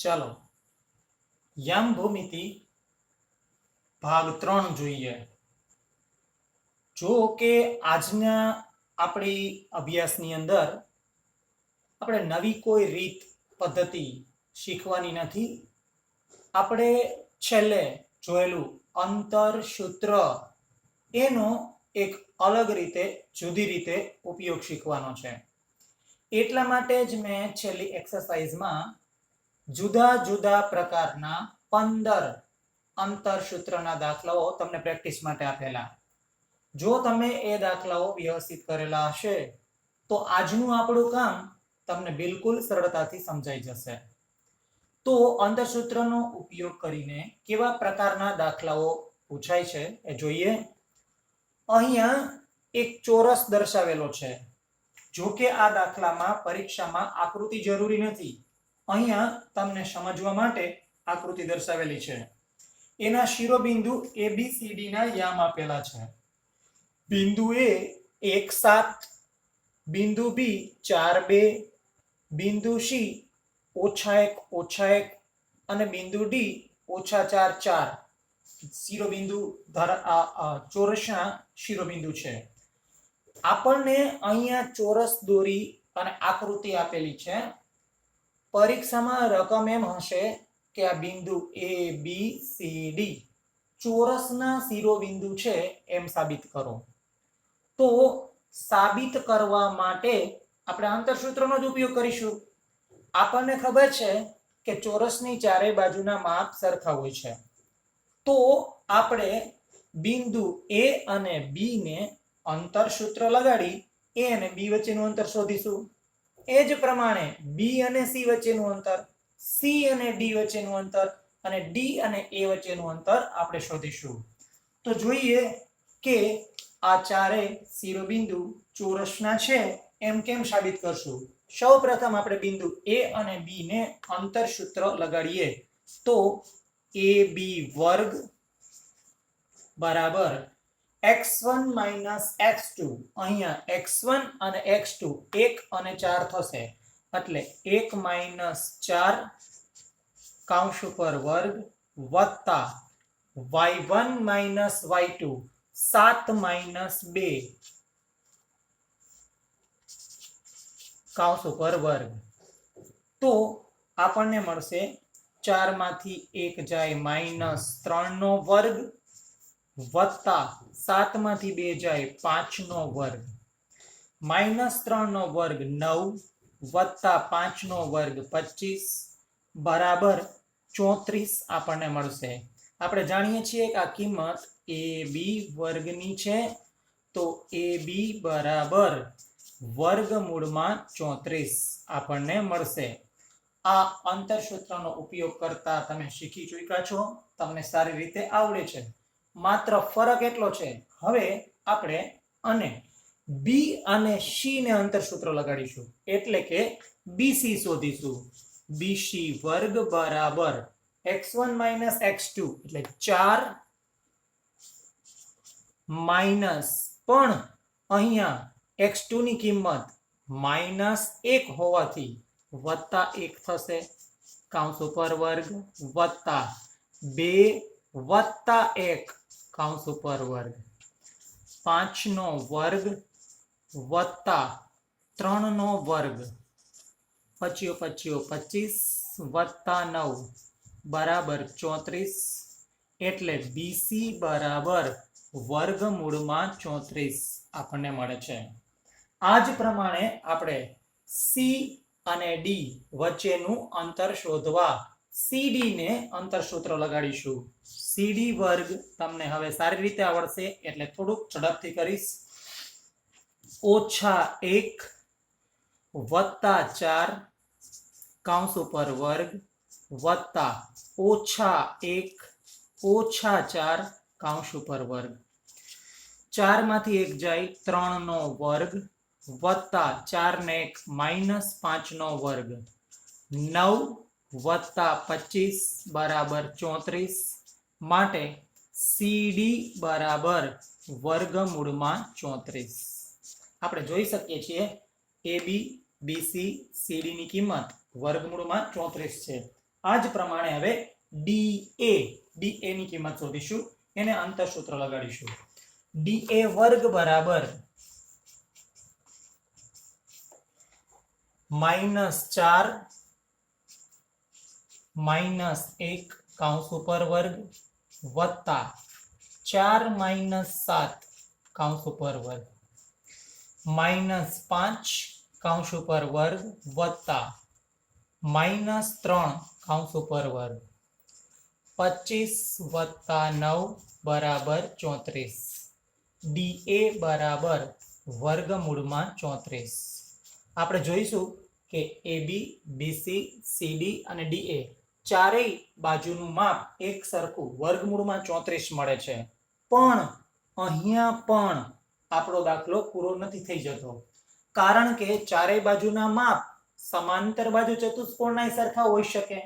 ચાલો યામ ભૂમિતિ ભાગ 3 જોઈએ। જો કે આજના આપણી અભ્યાસની અંદર આપણે નવી કોઈ રીત પદ્ધતિ શીખવાની નથી। આપણે છેલ્લે જોયેલું અંતરસૂત્ર એનો એક અલગ રીતે જુદી રીતે ઉપયોગ શીખવાનો છે। એટલા માટે જ મેં છેલ્લી એક્સરસાઇઝમાં જુદા જુદા પ્રકારના 15 અંતરસૂત્રના દાખલાઓ તમને પ્રેક્ટિસ માટે આપેલા। જો તમે એ દાખલાઓ વ્યવસ્થિત કરેલા હશે તો આજનું આપણું કામ તમને બિલકુલ સરળતાથી સમજાઈ જશે। તો અંતરસૂત્રનો ઉપયોગ કરીને કેવા પ્રકારના દાખલાઓ પૂછાય છે એ જોઈએ। અહીંયા એક ચોરસ દર્શાવેલો છે। જો કે આ દાખલામાં પરીક્ષામાં આકૃતિ જરૂરી નથી। અહીંયા તમને સમજવા માટે આકૃતિ દર્શાવેલી છે। એના શિરોબિંદુ ABCD ના યામ આપેલા છે। બિંદુ A 1 7, બિંદુ B 4 2, બિંદુ C -1 -1 અને બિંદુ D -4 4 શિરોબિંદુ ચોરસના શિરોબિંદુ છે। આપણને અહીંયા ચોરસ દોરી અને આકૃતિ આપેલી છે। પરીક્ષામાં રકમ એમ હશે કે આ બિંદુ ABCD ચોરસના શિરોબિંદુ છે એમ સાબિત કરો। તો સાબિત કરવા માટે આપણે અંતરસૂત્રનો જ ઉપયોગ કરીશું। આપણને ખબર છે કે ચોરસની ચારે બાજુના માપ સરખા હોય છે। તો આપણે બિંદુ A અને B ને અંતરસૂત્ર લગાડી A અને B વચ્ચેનું અંતર શોધીશું। એ જ પ્રમાણે B અને C વચ્ચેનું અંતર, C અને D વચ્ચેનું અંતર અને D અને A વચ્ચેનું અંતર આપણે શોધીશું। તો જોઈએ કે આ ચારે શિરોબિંદુ ચોરસના છે એમ કેમ સાબિત કરશું। સૌપ્રથમ આપણે બિંદુ A અને B ને અંતરસૂત્ર લગાડીએ તો AB વર્ગ બરાબર x1 - x2, અહીંયા x1 અને x2 1 અને 4 થશે એટલે 1 - 4 કૌંસ ઉપર વર્ગ વત્તા y1 - y2 7 - 2 કૌંસ ઉપર વર્ગ। તો આપણને મળશે 4 માંથી 1 જાય -3 નો વર્ગ વત્તા 7 માંથી 2 જાય 5 નો વર્ગ -3 નો વર્ગ 9 વત્તા 5 નો વર્ગ 25 બરાબર 34 આપણને મળશે। આપણે જાણીએ છીએ કે આ કિંમત AB વર્ગની છે। તો AB બરાબર વર્ગમૂળમાં 34 આપણને મળશે। આ અંતરસૂત્રનો ઉપયોગ કરતા તમે શીખી ચૂક્યા છો, તમને સારી રીતે આવડે છે। માત્ર ફરક એટલો છે હવે આપણે અને B અને C ને અંતરસૂત્ર લગાડીશું એટલે કે BC શોધીશું। BC વર્ગ બરાબર x1 - x2 એટલે 4 માઈનસ પણ અહીંયા x2 ની કિંમત -1 હોવાથી +1 થશે કૌંસ ઉપર વર્ગ વત્તા 2 + 1 કૌંસ ઉપર વર્ગ 5 નો વર્ગ વત્તા 3 નો વર્ગ 25 25 વત્તા 9 બરાબર 34 એટલે BC બરાબર વર્ગમૂળમાં 34 આપણને મળે છે। આ જ પ્રમાણે આપણે C અને D વચ્ચેનું અંતર શોધવા CD ને અંતરસૂત્ર લગાડીશું। CD વર્ગ તમને હવે સારી રીતે આવડશે એટલે થોડુંક ઝડપથી કરીશ। -1 વત્તા 4 કૌંસ ઉપર વર્ગ વત્તા -1 -4 કૌંસ ઉપર વર્ગ 4 માંથી 1 જાય 3 નો વર્ગ વત્તા 4 ને 1 -5 નો વર્ગ 9 વત્તા 25 બરાબર 34 માટે CD બરાબર વર્ગમૂળમાં 34। આપણે જોઈ શકીએ છીએ AB BC CD ની કિંમત વર્ગમૂળમાં 34 છે। આ જ પ્રમાણે હવે ડીએ ની કિંમત શોધીશું, એને અંતર સૂત્ર લગાડીશું. ડીએ વર્ગ બરાબર -4 -1 કૌંસ ઉપર વર્ગ વત્તા 4 - 7 કૌંસ ઉપર વર્ગ -5 કૌંસ ઉપર વર્ગ વત્તા -3 કૌંસ ઉપર વર્ગ 25 વત્તા 9 બરાબર 34. ડીએ બરાબર વર્ગમૂળમાં 34. આપણે જોઈશું કે એબી, બીસી, સીડી અને ડીએ ચારેય બાજુનું માપ એક સરખું વર્ગમૂળમાં 34 મળે છે. પણ અહીંયા પણ આપણો દાખલો પૂરો નથી થઈ જતો, કારણ કે ચારેય બાજુના માપ સમાંતર બાજુ ચતુષ્કોણના સરખા હોઈ શકે.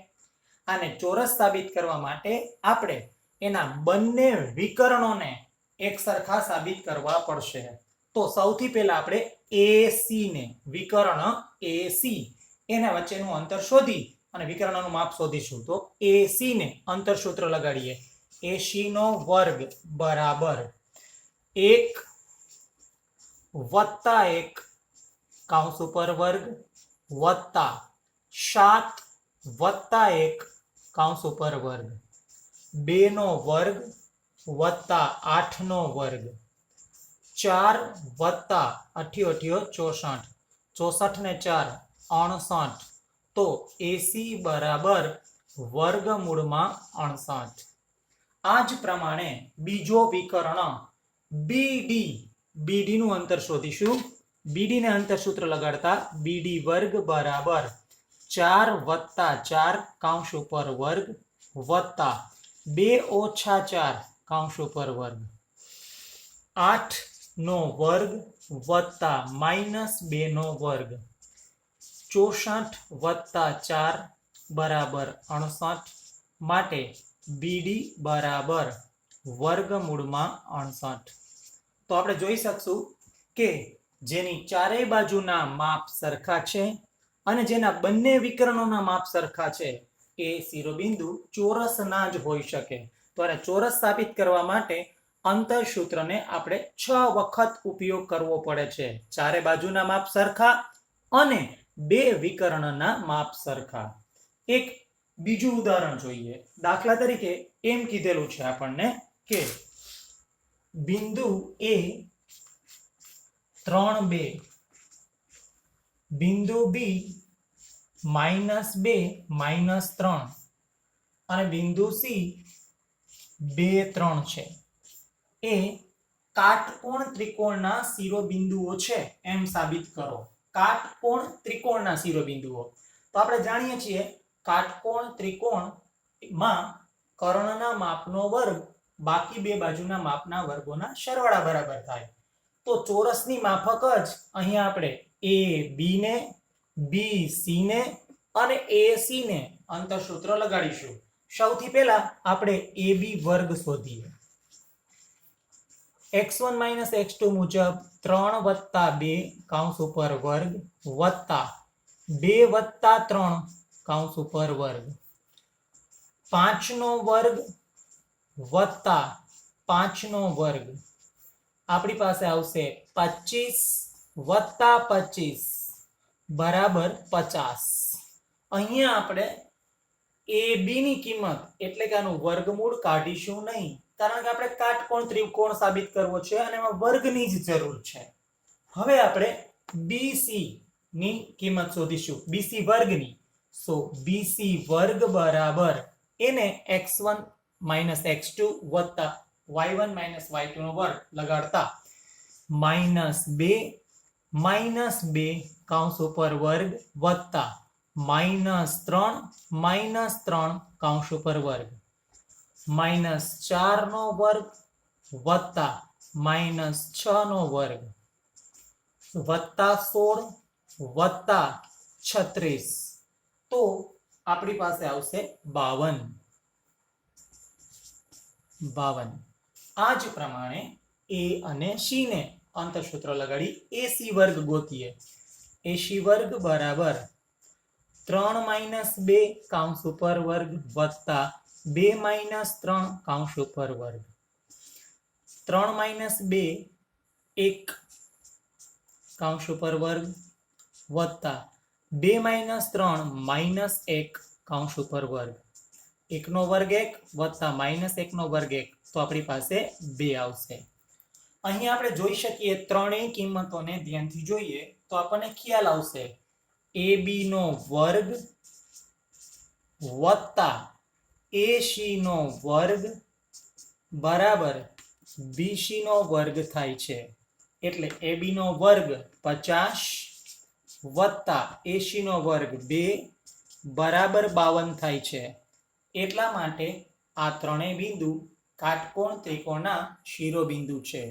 આને ચોરસ સાબિત કરવા માટે આપણે એના બંને વિકર્ણોને એક સરખા સાબિત કરવા પડશે. તો સૌથી પહેલા આપણે એસી ને, વિકર્ણ એસી એના વચ્ચેનું અંતર શોધી અને વિકર્ણનું માપ શોધીશું. તો એસી ને અંતર સૂત્ર લગાડીએ. એસી નો વર્ગ બરાબર 1 વત્તા 1 કૌંસ ઉપર વર્ગ વત્તા 7 વત્તા 1 કૌંસ ઉપર વર્ગ 2 નો વર્ગ વત્તા 8 નો વર્ગ 4 વત્તા 8 64. 64 ને 4 69. તો એસી બરાબર વર્ગમૂળમાં 68. આ જ પ્રમાણે બીજો વિકર્ણ બીડી નું અંતર શોધીશું. બીડી ને અંતર સૂત્ર લગાડતા બીડી વર્ગ બરાબર 4 વત્તા 4 કૌંસ ઉપર વર્ગ વત્તા 2 ઓછા 4 કૌંસ ઉપર વર્ગ 8 નો વર્ગ વત્તા -2 નો વર્ગ 64 વત્તા 4 બરાબર 68. માટે બીડી બરાબર વર્ગમૂળમાં 68. તો આપણે જોઈ શકશું કે જેની ચારેય બાજુના માપ સરખા છે અને જેના બંને વિકર્ણોના માપ સરખા છે એ શિરોબિંદુ ચોરસના જ હોઈ શકે. તો આને ચોરસ સાબિત કરવા માટે અંતર સૂત્રને આપણે 6 વખત ઉપયોગ કરવો પડે છે. ચારે બાજુના માપ સરખા અને બે વિકર્ણના માપ સરખા. એક બીજું ઉદાહરણ જોઈએ. દાખલા તરીકે એમ કીધેલું છે આપણને કે બિંદુ એ 3 2, બિંદુ બી -2 -3 અને બિંદુ સી 2 3 છે. એ કાટકોણ ત્રિકોણના શિરોબિંદુઓ છે એમ સાબિત કરો. કાટકોણ ત્રિકોણના શિરોબિંદુઓ. તો આપણે જાણીએ છીએ કાટકોણ ત્રિકોણમાં કર્ણના માપનો વર્ગ બાકી બે બાજુના માપના વર્ગોના સરવાળા બરાબર થાય. તો ચોરસની માફક જ અહીંયા આપણે એ બી ને, બી સી ને અને એ સી ને અંતર સૂત્ર લગાડીશું. સૌથી પહેલા આપણે એ બી વર્ગ શોધીએ. x1 - x2 મુજબ 3 + 2 કૌંસ ઉપર વર્ગ વત્તા 2 + 3 કૌંસ ઉપર વર્ગ 5 નો વર્ગ વત્તા 5 નો વર્ગ આપણી પાસે આવશે 25 વત્તા 25 બરાબર 50. અહીંયા આપણે એ બી ની કિંમત એટલે કે આનું વર્ગમૂળ કાઢીશું નહીં, કારણ કે આપણે કાટકોણ ત્રિકોણ સાબિત કરવો છે અને એમાં વર્ગની જ જરૂર છે. હવે આપણે બીસી ની કિંમત શોધીશું, બીસી વર્ગની. સો બીસી વર્ગ બરાબર એને x1 - x2 વત્તા y1 - y2 નો વર્ગ લગાડતા -2 કૌંસ ઉપર વર્ગ વત્તા -3 કૌંસ ઉપર વર્ગ -4 નો વર્ગ વત્તા -6 નો વર્ગ વત્તા 16 વત્તા 36. તો આપણી પાસે આવશે 52. આ જ પ્રમાણે એ અને સી ને અંતર સૂત્ર લગાડી એસી વર્ગ ગોતીએ. એસી વર્ગ બરાબર 3 માઇનસ 2 કૌંસ ઉપર વર્ગ વત્તા 2 માઇનસ 3 કૌંસ ઉપર વર્ગ. 3 માઇનસ 2 1 કૌંસ ઉપર વર્ગ વત્તા 2 માઇનસ 3 માઇનસ 1 કૌંસ ઉપર વર્ગ. 1 નો વર્ગ 1 વત્તા માઇનસ 1 નો વર્ગ 1, તો આપણી પાસે 2 આવશે. અહીં આપણે જોઈ શકીએ ત્રણેય કિંમતોને ધ્યાનથી જોઈએ તો આપણને ખ્યાલ આવશે ab નો વર્ગ વત્તા ac નો વર્ગ બરાબર bc નો વર્ગ થાય છે. એટલે ab નો વર્ગ 50 વત્તા ac નો વર્ગ 2 બરાબર 52 થાય છે. એટલા માટે આ ત્રણેય બિંદુ કાટકોણ ત્રિકોણના શિરોબિંદુ છે.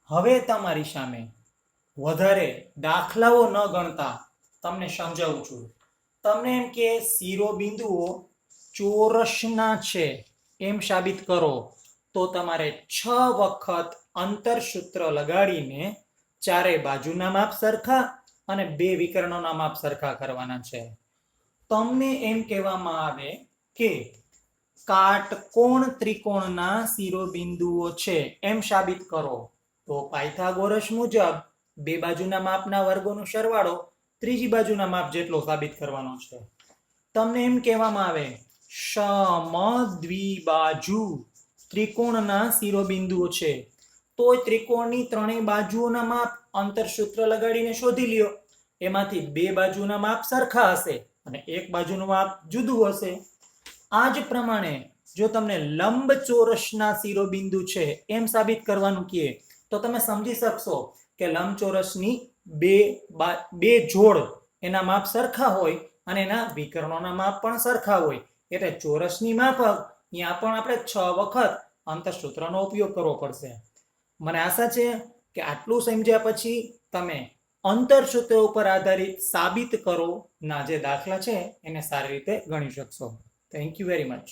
હવે તમારી સામે વધારે દાખલાઓ ન ગણતા તમને સમજાવું છું. તમને એમ કે શિરોબિંદુઓ ચોરસના છે એમ સાબિત કરો તો તમારે 6 વખત અંતરસૂત્ર લગાડીને ચારે બાજુના માપ સરખા અને 2 વિકર્ણોના માપ સરખા કરવાના છે. તમને એમ કહેવામાં આવે કે કાટકોણ ત્રિકોણના શિરોબિંદુઓ છે એમ સાબિત કરો તો પાયથાગોરસ મુજબ 2 બાજુના માપના વર્ગોનો સરવાળો ત્રીજી બાજુના માપ જેટલો સાબિત કરવાનો છે. તમને એમ કહેવામાં આવે સમદ્વિબાજુ ત્રિકોણના શિરોબિંદુઓ છે તો ત્રિકોણની ત્રણેય બાજુઓના માપ અંતરસૂત્ર લગાડીને શોધી લ્યો. એમાંથી 2 બાજુના માપ સરખા હશે અને એક બાજુનું માપ જુદું હશે. આ જ પ્રમાણે જો તમને લંબચોરસના શિરોબિંદુ છે એમ સાબિત કરવાનું કહે તો તમે સમજી શકશો કે લંબચોરસની બે જોડ એના માપ સરખા હોય અને એના વિકર્ણોના માપ પણ સરખા હોય. એટલે ચોરસની માફક અહીંયા પણ આપણે 6 વખત અંતરસૂત્રનો ઉપયોગ કરવો પડશે. મને આશા છે કે આટલું સમજ્યા પછી તમે અંતરસૂત્ર ઉપર આધારિત સાબિત કરો ના જે દાખલા છે એને સારી રીતે ગણી શકશો. Thank you very much.